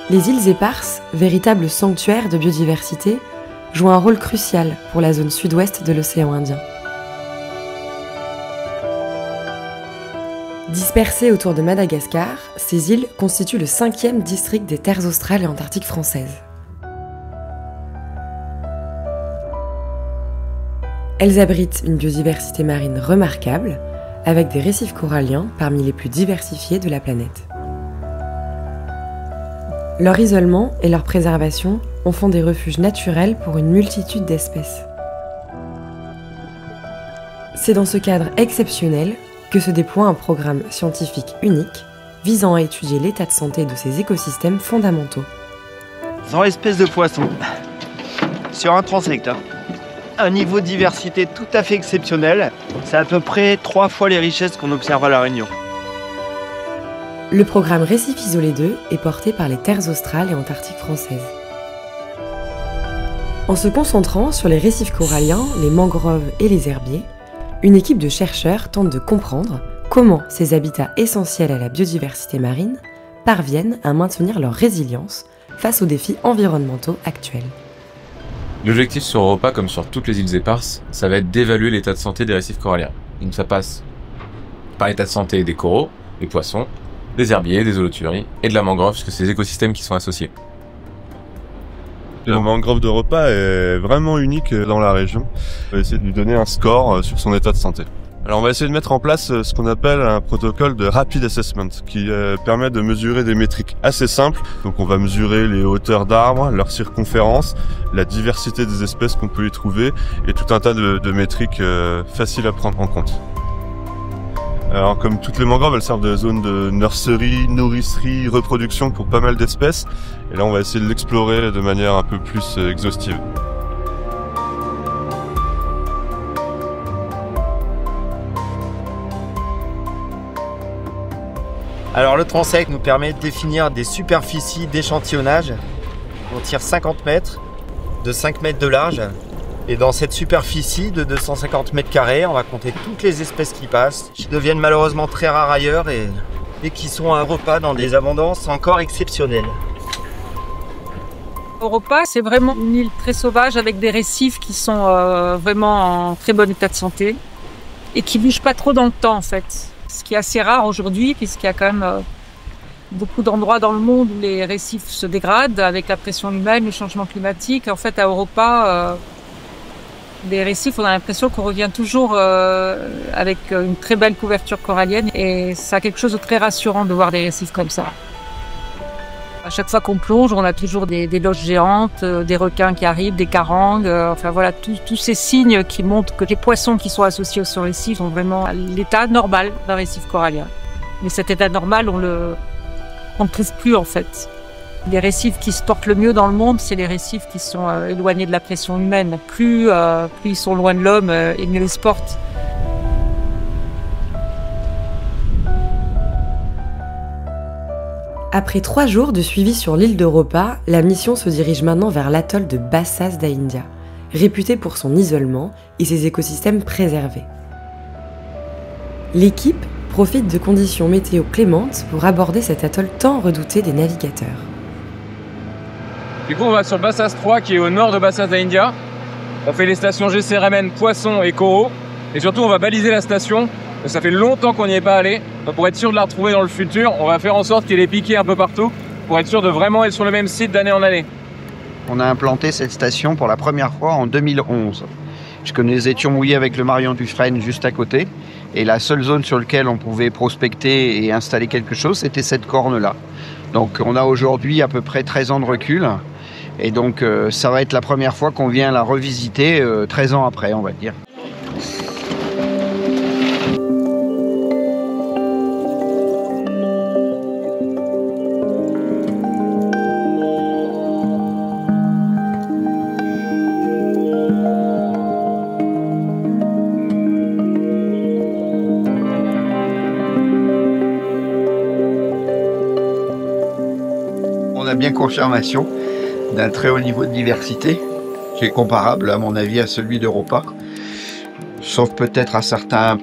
Les îles éparses, véritables sanctuaires de biodiversité, jouent un rôle crucial pour la zone sud-ouest de l'océan Indien. Dispersées autour de Madagascar, ces îles constituent le 5e district des terres australes et antarctiques françaises. Elles abritent une biodiversité marine remarquable, avec des récifs coralliens parmi les plus diversifiés de la planète. Leur isolement et leur préservation en font des refuges naturels pour une multitude d'espèces. C'est dans ce cadre exceptionnel que se déploie un programme scientifique unique visant à étudier l'état de santé de ces écosystèmes fondamentaux. 100 espèces de poissons sur un transect. Un niveau de diversité tout à fait exceptionnel. C'est à peu près 3 fois les richesses qu'on observe à La Réunion. Le programme Récifs Isolés 2 est porté par les terres australes et antarctiques françaises. En se concentrant sur les récifs coralliens, les mangroves et les herbiers, une équipe de chercheurs tente de comprendre comment ces habitats essentiels à la biodiversité marine parviennent à maintenir leur résilience face aux défis environnementaux actuels. L'objectif sur Europa, comme sur toutes les îles éparses, ça va être d'évaluer l'état de santé des récifs coralliens. Donc ça passe par l'état de santé des coraux, des poissons, des herbiers, des holothuries et de la mangrove, puisque c'est des écosystèmes qui sont associés. La mangrove d'Europa est vraiment unique dans la région. On va essayer de lui donner un score sur son état de santé. Alors on va essayer de mettre en place ce qu'on appelle un protocole de rapid assessment qui permet de mesurer des métriques assez simples. Donc on va mesurer les hauteurs d'arbres, leur circonférence, la diversité des espèces qu'on peut y trouver et tout un tas de métriques faciles à prendre en compte. Alors comme toutes les mangroves, elles servent de zone de nurserie, nourricerie, reproduction pour pas mal d'espèces. Et là on va essayer de l'explorer de manière un peu plus exhaustive. Alors le transect nous permet de définir des superficies d'échantillonnage. On tire 50 mètres, de 5 mètres de large. Et dans cette superficie de 250 mètres carrés, on va compter toutes les espèces qui passent, qui deviennent malheureusement très rares ailleurs et qui sont à Europa dans des abondances encore exceptionnelles. Europa, c'est vraiment une île très sauvage avec des récifs qui sont vraiment en très bon état de santé et qui ne bougent pas trop dans le temps en fait. Ce qui est assez rare aujourd'hui puisqu'il y a quand même beaucoup d'endroits dans le monde où les récifs se dégradent avec la pression humaine, le changement climatique. En fait, à Europa, les récifs, on a l'impression qu'on revient toujours avec une très belle couverture corallienne et ça a quelque chose de très rassurant de voir des récifs comme ça. À chaque fois qu'on plonge, on a toujours des loches géantes, des requins qui arrivent, des carangues, enfin voilà, tous ces signes qui montrent que les poissons qui sont associés aux récifs ont vraiment l'état normal d'un récif corallien. Mais cet état normal, on ne trouve plus en fait. Les récifs qui se portent le mieux dans le monde, c'est les récifs qui sont éloignés de la pression humaine. Plus ils sont loin de l'homme, et mieux ils se portent. Après 3 jours de suivi sur l'île d'Europa, la mission se dirige maintenant vers l'atoll de Bassas da India, réputé pour son isolement et ses écosystèmes préservés. L'équipe profite de conditions météo clémentes pour aborder cet atoll tant redouté des navigateurs. Du coup, on va sur Bassas 3 qui est au nord de Bassas da India. On fait les stations GCRMN, poissons et coraux. Et surtout, on va baliser la station. Ça fait longtemps qu'on n'y est pas allé. Pour être sûr de la retrouver dans le futur, on va faire en sorte qu'il y ait des piquets un peu partout pour être sûr de vraiment être sur le même site d'année en année. On a implanté cette station pour la première fois en 2011. Puisque nous étions mouillés avec le Marion Dufresne juste à côté. Et la seule zone sur laquelle on pouvait prospecter et installer quelque chose, c'était cette corne-là. Donc on a aujourd'hui à peu près 13 ans de recul. Et donc ça va être la première fois qu'on vient la revisiter 13 ans après, on va dire. On a bien confirmation d'un très haut niveau de diversité, qui est comparable à mon avis à celui d'Europa, sauf peut-être à certaines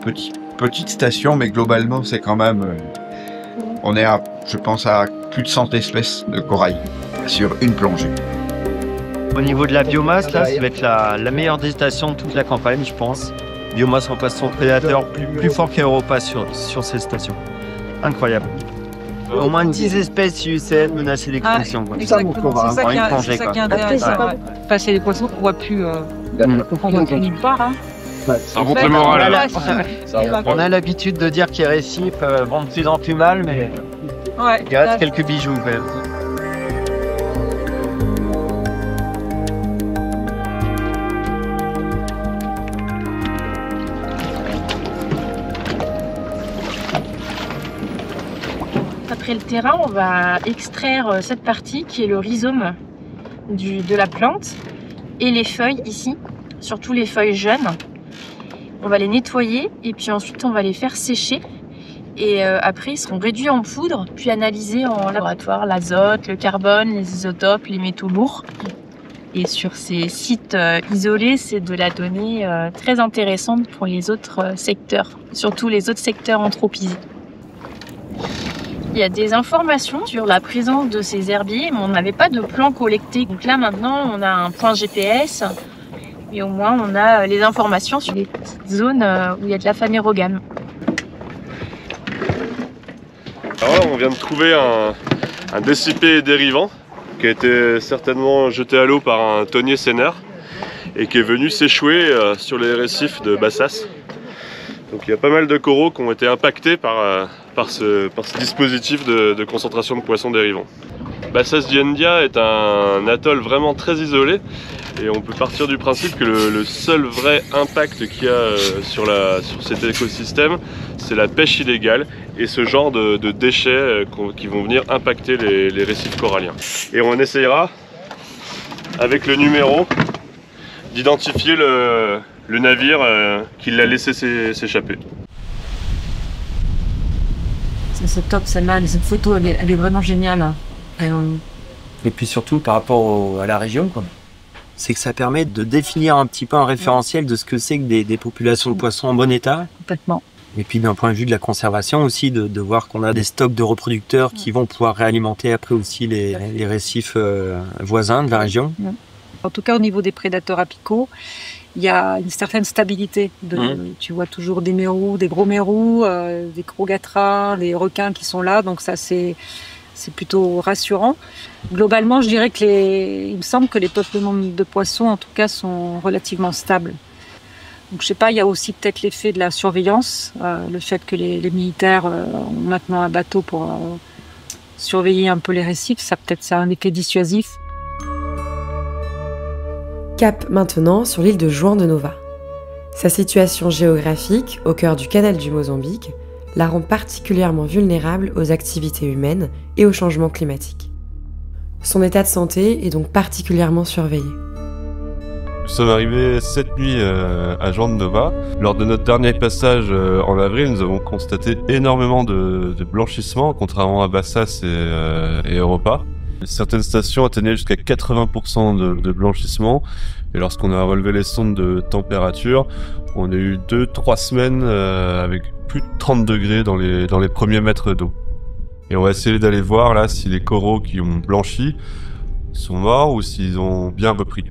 petites stations, mais globalement c'est quand même, on est à, je pense à plus de 100 espèces de corail sur une plongée. Au niveau de la biomasse, là, ça va être la meilleure destination de toute la campagne, je pense. Biomasse en poisson prédateur plus fort qu'Europa sur ces stations. Incroyable. Au moins 10 espèces IUCN menacées d'extinction. Exactement, c'est ça qui est intéressant. Passer les poissons qu'on voit plus, on voit plus nulle part. Hein. Ça remonte le moral. On a l'habitude de dire que les récifs vont de plus en plus mal, mais il reste quelques bijoux quand même. Après le terrain, on va extraire cette partie qui est le rhizome de la plante et les feuilles ici, surtout les feuilles jeunes. On va les nettoyer et puis ensuite on va les faire sécher et après ils seront réduits en poudre puis analysés en laboratoire, l'azote, le carbone, les isotopes, les métaux lourds. Et sur ces sites isolés, c'est de la donnée très intéressante pour les autres secteurs, surtout les autres secteurs anthropisés. Il y a des informations sur la présence de ces herbiers, mais on n'avait pas de plan collecté. Donc là maintenant, on a un point GPS, et au moins on a les informations sur les petites zones où il y a de la phanérogame. Alors là, on vient de trouver un décipé dérivant qui a été certainement jeté à l'eau par un thonier sénère et qui est venu s'échouer sur les récifs de Bassas. Donc il y a pas mal de coraux qui ont été impactés par ce dispositif de concentration de poissons dérivants. Bassas di India est un atoll vraiment très isolé et on peut partir du principe que le seul vrai impact qu'il y a sur cet écosystème, c'est la pêche illégale et ce genre de déchets qui vont venir impacter les récifs coralliens. Et on essayera, avec le numéro, d'identifier le navire qui l'a laissé s'échapper. C'est top celle-là, cette photo elle est vraiment géniale. Et puis surtout par rapport à la région, quoi. C'est que ça permet de définir un petit peu un référentiel de ce que c'est que des populations de poissons en bon état. Complètement. Et puis d'un point de vue de la conservation aussi, de voir qu'on a des stocks de reproducteurs qui vont pouvoir réalimenter après aussi les récifs voisins de la région. En tout cas au niveau des prédateurs apicaux, il y a une certaine stabilité. Tu vois toujours des mérous, des gros mérous, des gros gatrins, des requins qui sont là, donc ça c'est plutôt rassurant. Globalement, je dirais il me semble que les peuplements de poissons, en tout cas, sont relativement stables. Donc, je sais pas, il y a aussi peut-être l'effet de la surveillance, le fait que les militaires ont maintenant un bateau pour surveiller un peu les récifs, ça a un effet dissuasif. Cap maintenant sur l'île de João de Nova. Sa situation géographique, au cœur du canal du Mozambique, la rend particulièrement vulnérable aux activités humaines et au changement climatique. Son état de santé est donc particulièrement surveillé. Nous sommes arrivés cette nuit à João de Nova. Lors de notre dernier passage en avril, nous avons constaté énormément de blanchissement, contrairement à Bassas et Europa. Certaines stations atteignaient jusqu'à 80% de blanchissement. Et lorsqu'on a relevé les sondes de température, on a eu 2-3 semaines avec plus de 30 degrés dans les premiers mètres d'eau. Et on va essayer d'aller voir là si les coraux qui ont blanchi sont morts ou s'ils ont bien repris.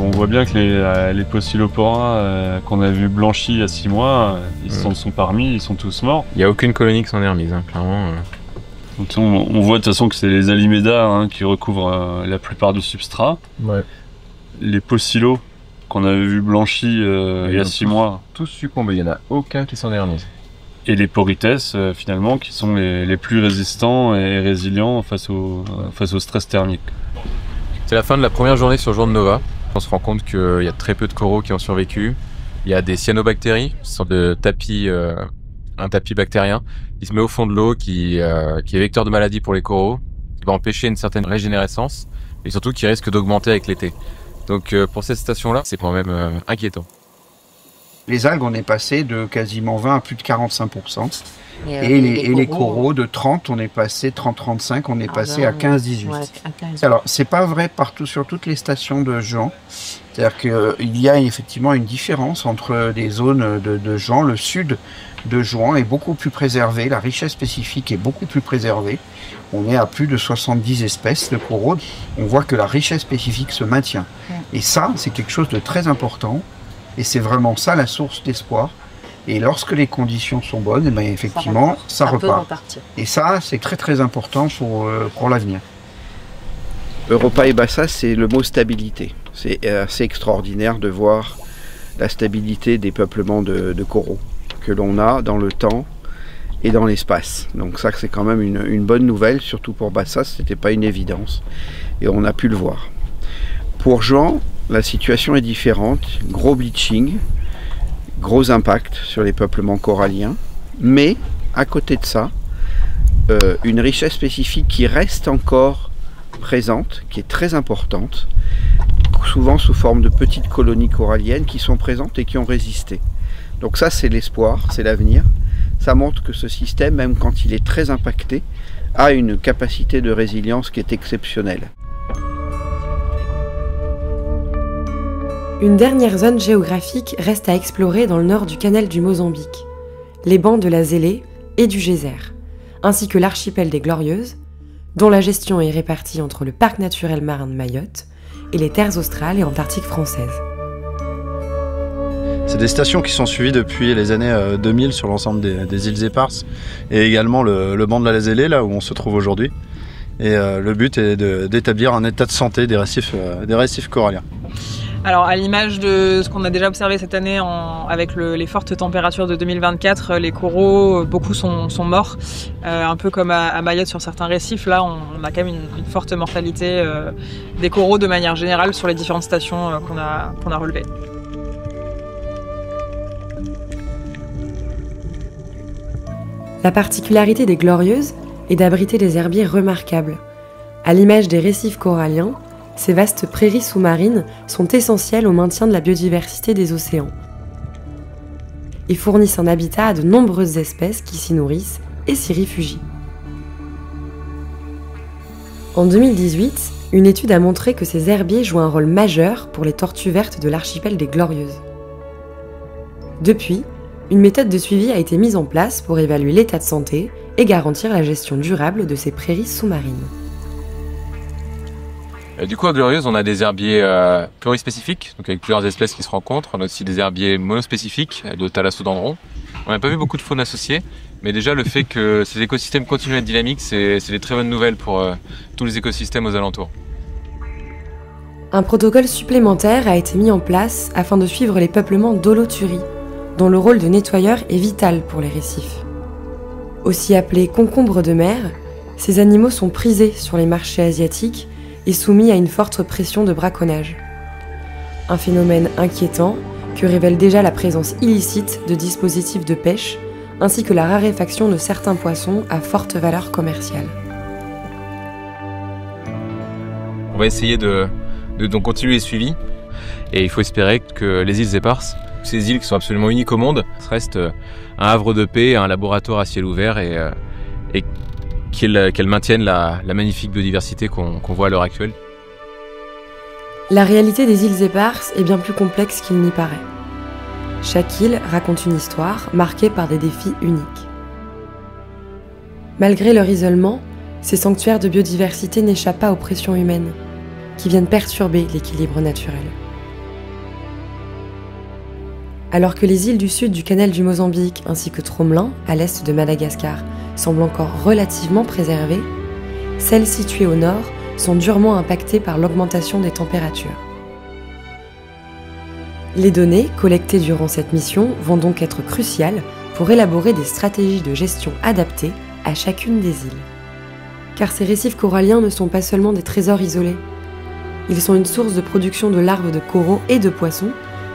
On voit bien que les Poecilopora qu'on a vu blanchis il y a 6 mois, ils s'en sont parmi, ils sont tous morts. Il n'y a aucune colonie qui s'en est remise, clairement. Donc, on voit de toute façon que c'est les Alimeda qui recouvrent la plupart du substrat. Ouais. Les Poecilos qu'on avait vu blanchis il y a 6 mois. Tous succombés, il n'y en a aucun qui s'en est remis. Et les Porites finalement qui sont les plus résistants et résilients face au stress thermique. C'est la fin de la première journée sur João de Nova. On se rend compte qu'il y a très peu de coraux qui ont survécu. Il y a des cyanobactéries, une sorte de tapis, un tapis bactérien qui se met au fond de l'eau, qui est vecteur de maladie pour les coraux, qui va empêcher une certaine régénérescence et surtout qui risque d'augmenter avec l'été. Donc pour cette station-là, c'est quand même inquiétant. Les algues, on est passé de quasiment 20 à plus de 45%. Et les coraux de 30, on est passé 30-35, on est passé à 15-18. Ouais, alors, c'est pas vrai partout sur toutes les stations de Juan. C'est-à-dire qu'il y a effectivement une différence entre les zones de Juan. Le sud de Juan est beaucoup plus préservé, la richesse spécifique est beaucoup plus préservée. On est à plus de 70 espèces de coraux. On voit que la richesse spécifique se maintient. Et ça, c'est quelque chose de très important. Et c'est vraiment ça la source d'espoir. Et lorsque les conditions sont bonnes, eh bien, effectivement, ça repart. Et ça, c'est très très important pour l'avenir. Europa et Bassa, c'est le mot stabilité. C'est assez extraordinaire de voir la stabilité des peuplements de coraux que l'on a dans le temps et dans l'espace. Donc ça, c'est quand même une bonne nouvelle, surtout pour Bassa, ce n'était pas une évidence. Et on a pu le voir. Pour Juan, la situation est différente. Gros bleaching, gros impact sur les peuplements coralliens, mais à côté de ça, une richesse spécifique qui reste encore présente, qui est très importante, souvent sous forme de petites colonies coralliennes qui sont présentes et qui ont résisté. Donc ça, c'est l'espoir, c'est l'avenir. Ça montre que ce système, même quand il est très impacté, a une capacité de résilience qui est exceptionnelle. Une dernière zone géographique reste à explorer dans le nord du canal du Mozambique, les bancs de la Zélé et du Geyser, ainsi que l'archipel des Glorieuses, dont la gestion est répartie entre le parc naturel marin de Mayotte et les terres australes et antarctiques françaises. C'est des stations qui sont suivies depuis les années 2000 sur l'ensemble des îles éparses et également le banc de la Zélé, là où on se trouve aujourd'hui. Et le but est d'établir un état de santé des récifs coralliens. Alors à l'image de ce qu'on a déjà observé cette année avec les fortes températures de 2024, les coraux, beaucoup sont morts. Un peu comme à Mayotte sur certains récifs, là on a quand même une forte mortalité des coraux de manière générale sur les différentes stations qu'on a relevées. La particularité des Glorieuses est d'abriter des herbiers remarquables. À l'image des récifs coralliens, ces vastes prairies sous-marines sont essentielles au maintien de la biodiversité des océans et fournissent un habitat à de nombreuses espèces qui s'y nourrissent et s'y réfugient. En 2018, une étude a montré que ces herbiers jouent un rôle majeur pour les tortues vertes de l'archipel des Glorieuses. Depuis, une méthode de suivi a été mise en place pour évaluer l'état de santé et garantir la gestion durable de ces prairies sous-marines. Du coup, à Glorieuse, on a des herbiers plurispécifiques, donc avec plusieurs espèces qui se rencontrent. On a aussi des herbiers monospécifiques, de thalassodendrons. On n'a pas vu beaucoup de faune associée, mais déjà le fait que ces écosystèmes continuent à être dynamiques, c'est des très bonnes nouvelles pour tous les écosystèmes aux alentours. Un protocole supplémentaire a été mis en place afin de suivre les peuplements d'holothuries, dont le rôle de nettoyeur est vital pour les récifs. Aussi appelés concombres de mer, ces animaux sont prisés sur les marchés asiatiques et soumis à une forte pression de braconnage. Un phénomène inquiétant que révèle déjà la présence illicite de dispositifs de pêche ainsi que la raréfaction de certains poissons à forte valeur commerciale. On va essayer de continuer les suivis et il faut espérer que les îles éparses, ces îles qui sont absolument uniques au monde, restent un havre de paix, un laboratoire à ciel ouvert et qu'elles maintiennent la magnifique biodiversité qu'on voit à l'heure actuelle. La réalité des îles éparses est bien plus complexe qu'il n'y paraît. Chaque île raconte une histoire marquée par des défis uniques. Malgré leur isolement, ces sanctuaires de biodiversité n'échappent pas aux pressions humaines, qui viennent perturber l'équilibre naturel. Alors que les îles du sud du canal du Mozambique ainsi que Tromelin, à l'est de Madagascar, semblent encore relativement préservées, celles situées au nord sont durement impactées par l'augmentation des températures. Les données collectées durant cette mission vont donc être cruciales pour élaborer des stratégies de gestion adaptées à chacune des îles. Car ces récifs coralliens ne sont pas seulement des trésors isolés. Ils sont une source de production de larves de coraux et de poissons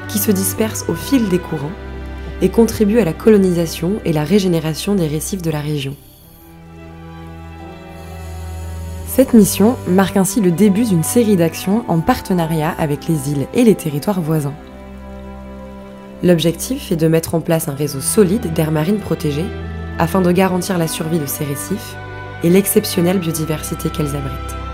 qui se dispersent au fil des courants et contribuent à la colonisation et la régénération des récifs de la région. Cette mission marque ainsi le début d'une série d'actions en partenariat avec les îles et les territoires voisins. L'objectif est de mettre en place un réseau solide d'aires marines protégées afin de garantir la survie de ces récifs et l'exceptionnelle biodiversité qu'elles abritent.